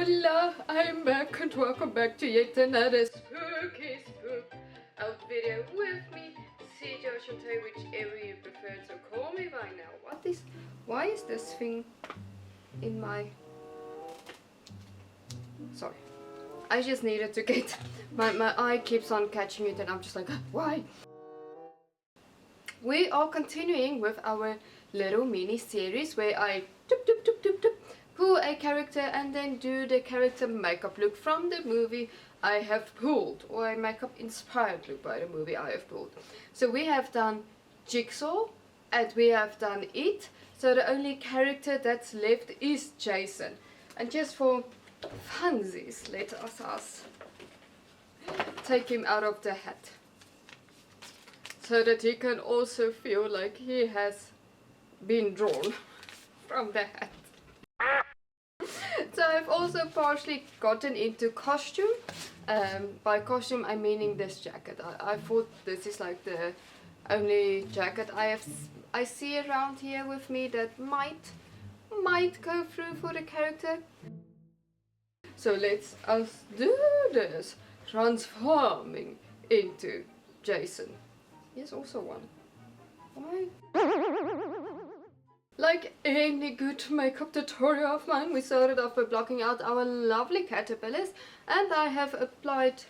Hola, I'm back and welcome back to yet another spooky spook out video with me, CJ or Shantae, whichever you prefer to call me by now. Why is this thing in my... Sorry. I just needed to get... My eye keeps on catching it and I'm just like, why? We are continuing with our little mini series where I pull a character and then do the character makeup look from the movie I have pulled, or a makeup inspired look by the movie I have pulled. So we have done Jigsaw and we have done It, so the only character that's left is Jason. And just for funsies, let us take him out of the hat, so that he can also feel like he has been drawn from the hat. So I've also partially gotten into costume. By costume I'm meaning this jacket. I thought this is like the only jacket I see around here with me that might go through for the character. So let's us do this. Transforming into Jason. Here's also one. Why? Like any good makeup tutorial of mine, we started off by blocking out our lovely caterpillars, and I have applied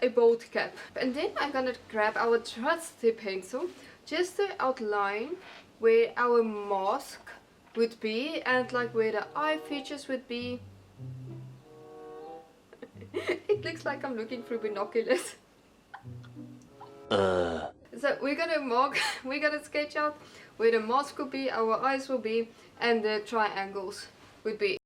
a bold cap. And then I'm gonna grab our trusty pencil just to outline where our mask would be and like where the eye features would be. It looks like I'm looking through binoculars. So we're gonna sketch out where the mask will be, our eyes will be, and the triangles would be.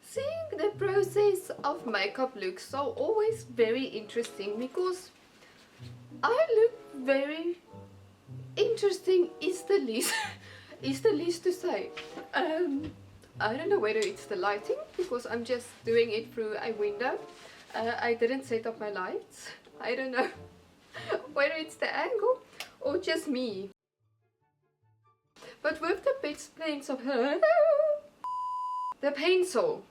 Seeing the process of makeup looks are always very interesting, because I look very interesting is the least to say. I don't know whether it's the lighting, because I'm just doing it through a window. I didn't set up my lights. I don't know whether it's the angle or just me. But with the pencil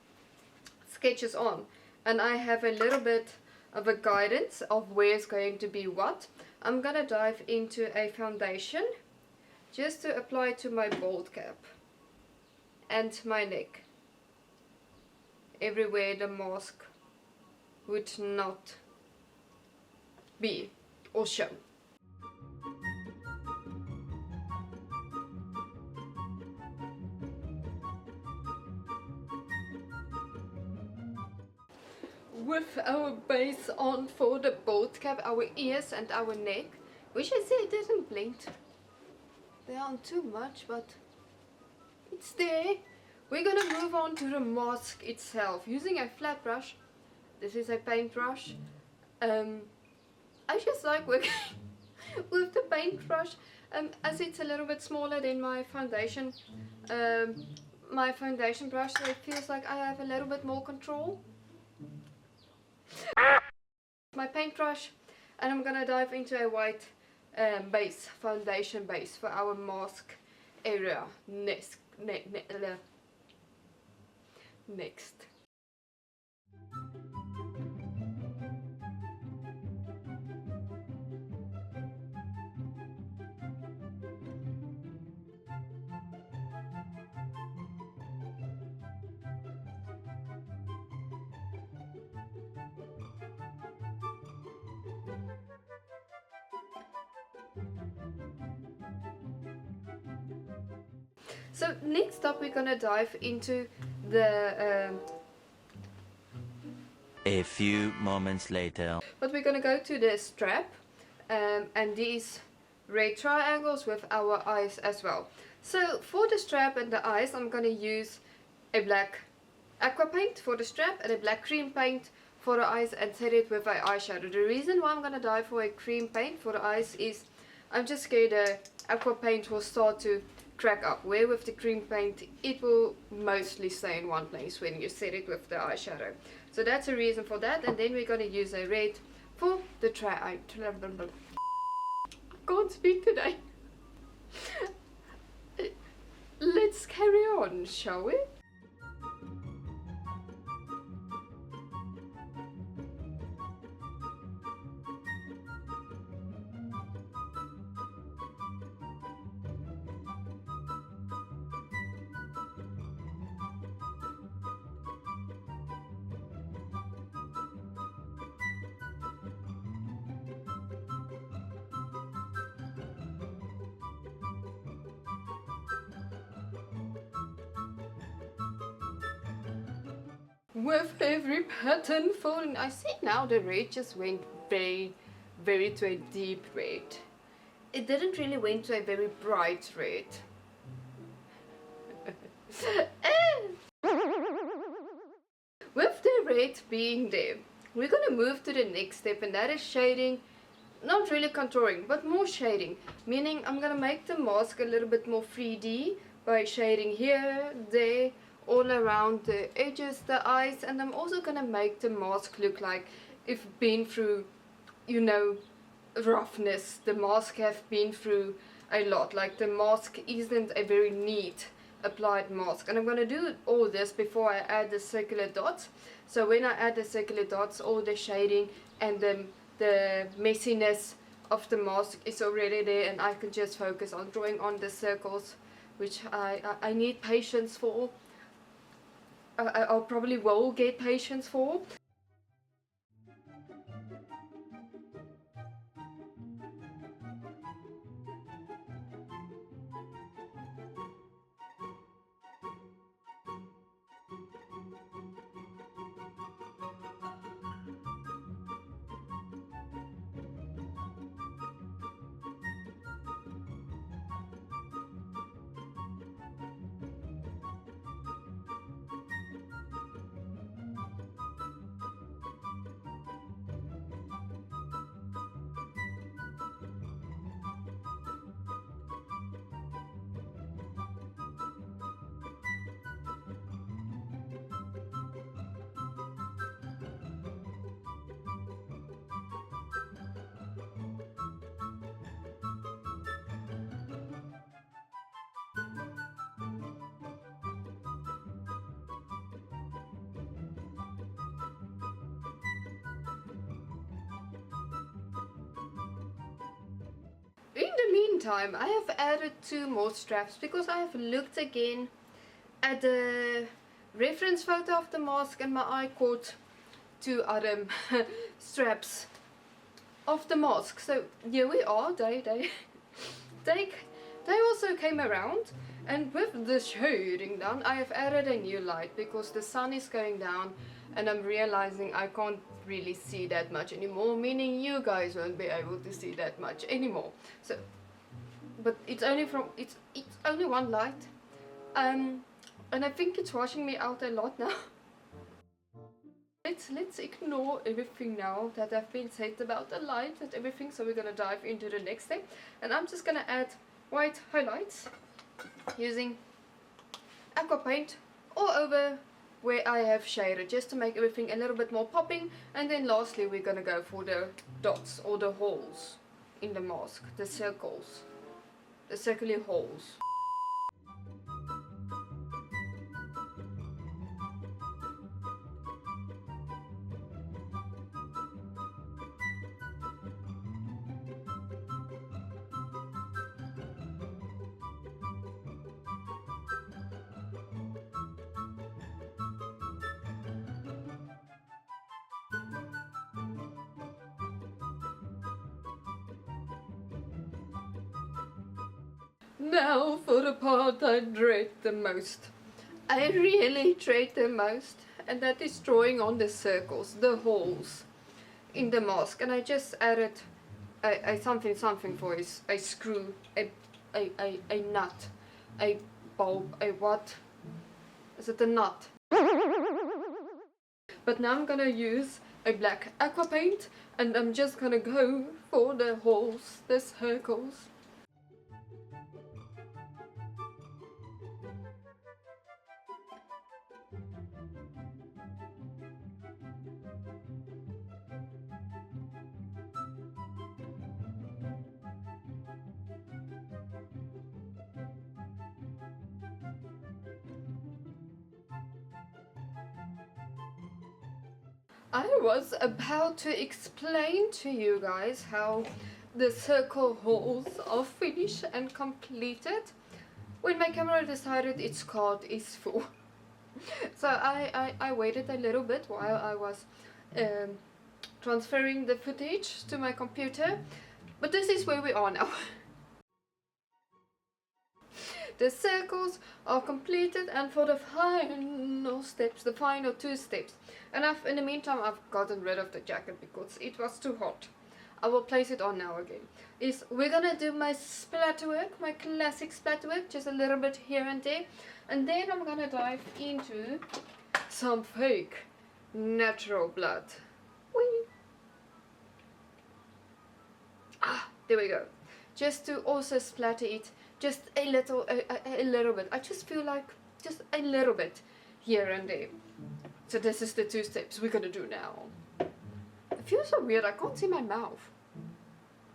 sketches on, and I have a little bit of a guidance of where it's going to be what, I'm gonna dive into a foundation just to apply to my bald cap and my neck, everywhere the mask would not be or show. With our base on for the bald cap, our ears and our neck, which I say it doesn't blend. They aren't too much, but it's there. We're gonna move on to the mask itself using a flat brush. This is a paintbrush. I just like working with the paintbrush, as it's a little bit smaller than my foundation. My foundation brush, so it feels like I have a little bit more control. My paintbrush, and I'm gonna dive into a white foundation base for our mask area next. So next up we're gonna dive into the A few moments later. but we're gonna go to the strap and these red triangles with our eyes as well. So for the strap and the eyes, I'm gonna use a black aqua paint for the strap and a black cream paint for the eyes and set it with an eyeshadow. The reason why I'm gonna dye for a cream paint for the eyes is I'm just scared the aqua paint will start to crack up, where with the cream paint it will mostly stay in one place when you set it with the eyeshadow. So that's a reason for that. And then we're gonna use a red for the I can't speak today. Let's carry on, shall we? With every pattern falling, I see now the red just went very to a deep red. It didn't really went to a very bright red. With the red being there, we're gonna move to the next step, and that is shading. Not really contouring, but more shading, meaning I'm gonna make the mask a little bit more 3D by shading here, there, all around the edges, the eyes, and I'm also gonna make the mask look like it's been through, you know, roughness. The mask have been through a lot, like the mask isn't a very neat applied mask. And I'm gonna do all this before I add the circular dots. So when I add the circular dots, all the shading and the messiness of the mask is already there, and I can just focus on drawing on the circles, which I need patience for. I'll probably will get patience for. In the meantime, I have added 2 more straps because I have looked again at the reference photo of the mask, and my eye caught 2 other straps of the mask. So here we are. They also came around, and with the shading done, I have added a new light because the sun is going down and I'm realizing I can't really see that much anymore, meaning you guys won't be able to see that much anymore. So, but it's only it's only one light, and I think it's washing me out a lot now. Let's ignore everything now that I've been said about the light and everything. So we're gonna dive into the next step, and I'm just gonna add white highlights using aqua paint all over where I have shaded, just to make everything a little bit more popping. And then lastly we're gonna go for the dots or the holes in the mask, the circles, the circular holes. Now for the part I dread the most. I really dread the most, and that is drawing on the circles, the holes in the mask. And I just added a something for a screw, a nut, a bulb, a what? Is it a nut? But now I'm gonna use a black aqua paint, and I'm just gonna go for the holes, the circles. I was about to explain to you guys how the circle holes are finished and completed when my camera decided its card is full. So I waited a little bit while I was transferring the footage to my computer, but this is where we are now. The circles are completed, and for the final steps, the final 2 steps, and in the meantime I've gotten rid of the jacket because it was too hot. I will place it on now again. We're gonna do my splatter work, my classic splatter work, just a little bit here and there, and then I'm gonna dive into some fake natural blood. Whee! There we go. Just to also splatter it just a little bit. I just feel like just a little bit here and there. So this is the 2 steps we're gonna do now. It feels so weird, I can't see my mouth.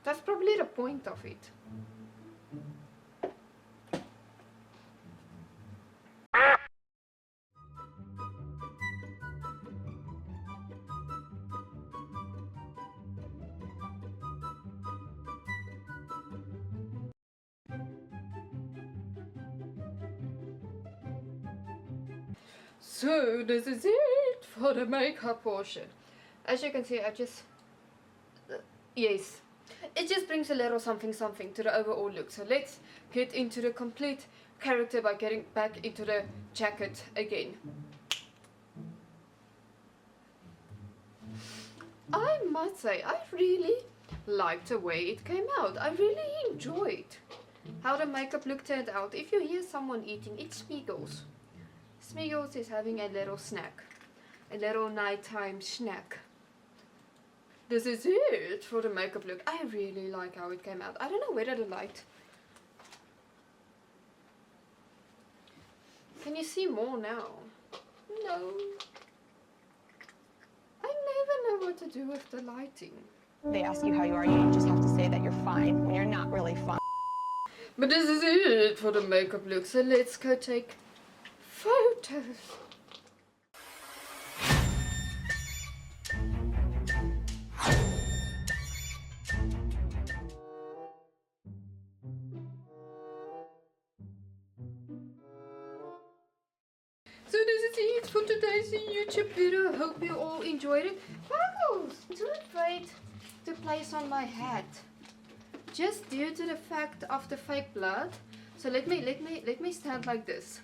That's probably the point of it. So this is it for the makeup portion. As you can see, yes, it just brings a little something to the overall look. So let's get into the complete character by getting back into the jacket again. I must say, I really liked the way it came out. I really enjoyed how the makeup look turned out. If you hear someone eating, it's Smeagol's. Smeagol's is having a little snack, a little nighttime snack. This is it for the makeup look. I really like how it came out. I don't know whether the light... Can you see more now? No. I never know what to do with the lighting. They ask you how you are, you just have to say that you're fine when you're not really fine. But this is it for the makeup look. So let's go take photos. So this is it for today's YouTube video. Hope you all enjoyed it. Sparkles! Too afraid to place on my hat, just due to the fact of the fake blood. So let me stand like this.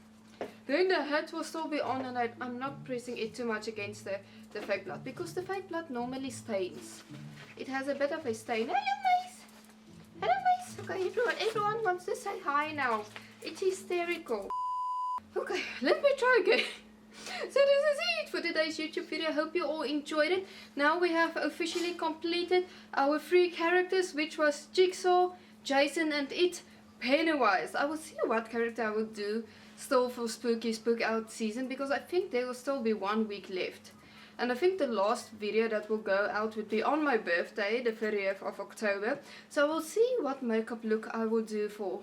Then the hat will still be on, and I'm not pressing it too much against the fake blood, because the fake blood normally stains. It has a bit of a stain. Hello, Mace! Hello, Mace! Okay, everyone wants to say hi now. It's hysterical. Okay, let me try again. So this is it for today's YouTube video. I hope you all enjoyed it. Now we have officially completed our 3 characters, which was Jigsaw, Jason, and Pennywise. I will see what character I will do still for Spooky Spook Out season, because I think there will still be 1 week left. And I think the last video that will go out would be on my birthday, the 30th of October. So we'll see what makeup look I will do for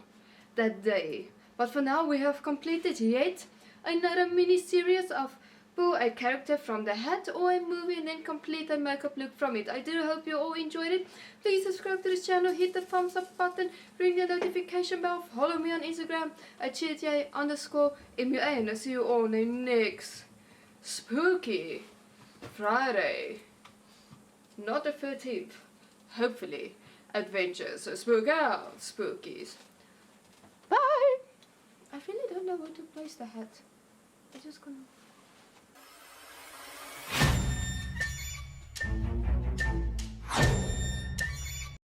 that day. But for now, we have completed yet another mini series of pull a character from the hat or a movie and then complete a makeup look from it. I do hope you all enjoyed it. Please subscribe to this channel, hit the thumbs up button, ring the notification bell, follow me on Instagram at @CJ_MUA, and I'll see you all in the next Spooky Friday. Not the 13th, hopefully. Adventures, so spook out, spookies. Bye! I really don't know where to place the hat. I'm just gonna...